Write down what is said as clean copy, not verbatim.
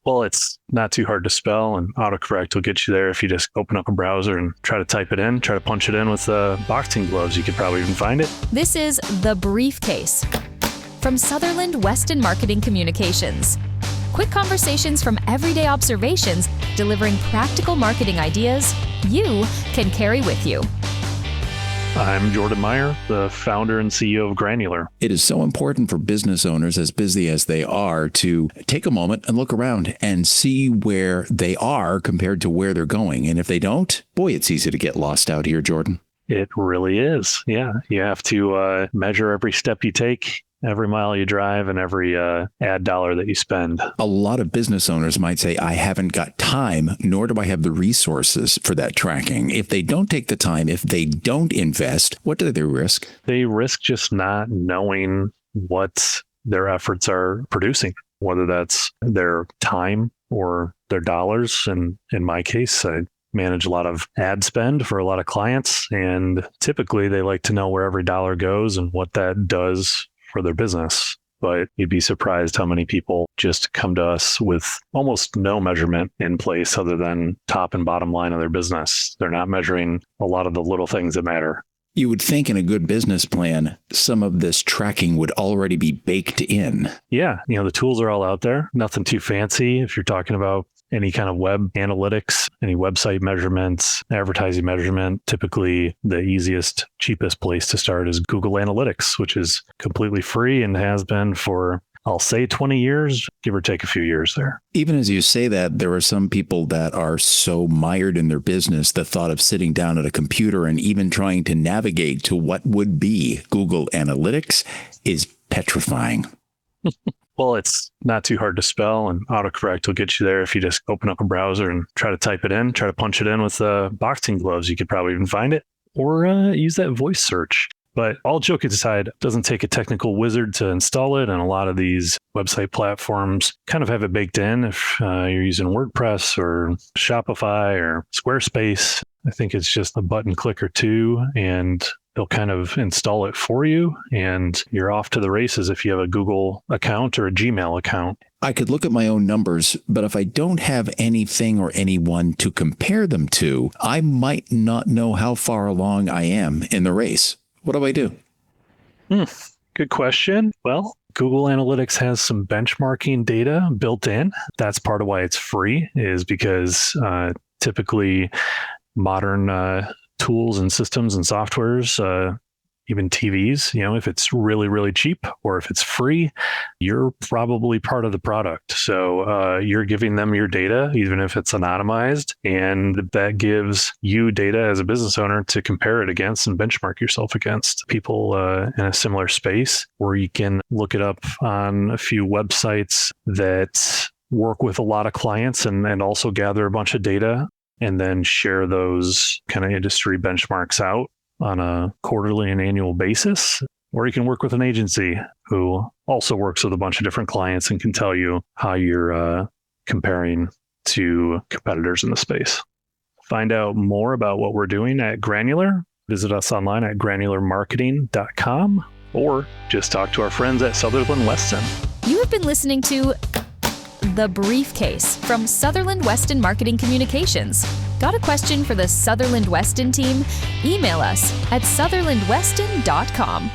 Well, it's not too hard to spell, and autocorrect will get you there if you just open up a browser and try to type it in, try to punch it in with boxing gloves. You could probably even find it. This is The Briefcase from Sutherland Weston Marketing Communications. Quick conversations from everyday observations, delivering practical marketing ideas you can carry with you. I'm Jordon Meyer, the founder and CEO of Granular. It is so important for business owners, as busy as they are, to take a moment and look around and see where they are compared to where they're going. And if they don't, boy, it's easy to get lost out here, Jordan. It really is. Yeah. You have to measure every step you take, every mile you drive, and every ad dollar that you spend. A lot of business owners might say, I haven't got time, nor do I have the resources for that tracking. If they don't take the time, if they don't invest, what do they risk? They risk just not knowing what their efforts are producing, whether that's their time or their dollars. And in my case, I manage a lot of ad spend for a lot of clients, and typically they like to know where every dollar goes and what that does for their business. But you'd be surprised how many people just come to us with almost no measurement in place other than top and bottom line of their business. They're not measuring a lot of the little things that matter. You would think in a good business plan, some of this tracking would already be baked in. Yeah, the tools are all out there. Nothing too fancy. If you're talking about any kind of web analytics, any website measurements, advertising measurement, typically the easiest, cheapest place to start is Google Analytics, which is completely free and has been for, I'll say 20 years, give or take a few years there. Even as you say that, there are some people that are so mired in their business, the thought of sitting down at a computer and even trying to navigate to what would be Google Analytics is petrifying. Well, it's not too hard to spell, and autocorrect will get you there if you just open up a browser and try to type it in, try to punch it in with boxing gloves. You could probably even find it, or use that voice search. But all joke aside, it doesn't take a technical wizard to install it, and a lot of these website platforms kind of have it baked in. If you're using WordPress or Shopify or Squarespace, I think it's just a button click or two, and they'll kind of install it for you, and you're off to the races if you have a Google account or a Gmail account. I could look at my own numbers, but if I don't have anything or anyone to compare them to, I might not know how far along I am in the race. What do I do? Good question. Well, Google Analytics has some benchmarking data built in. That's part of why it's free, is because typically modern tools and systems and softwares, even TVs, if it's really, really cheap or if it's free, you're probably part of the product. So you're giving them your data, even if it's anonymized, and that gives you data as a business owner to compare it against and benchmark yourself against people in a similar space, where you can look it up on a few websites that work with a lot of clients and also gather a bunch of data, and then share those kind of industry benchmarks out on a quarterly and annual basis. Or you can work with an agency who also works with a bunch of different clients and can tell you how you're comparing to competitors in the space. Find out more about what we're doing at Granular. Visit us online at granularmarketing.com, or just talk to our friends at Sutherland Weston. You have been listening to The Briefcase from Sutherland Weston Marketing Communications. Got a question for the Sutherland Weston team? Email us at sutherlandweston.com.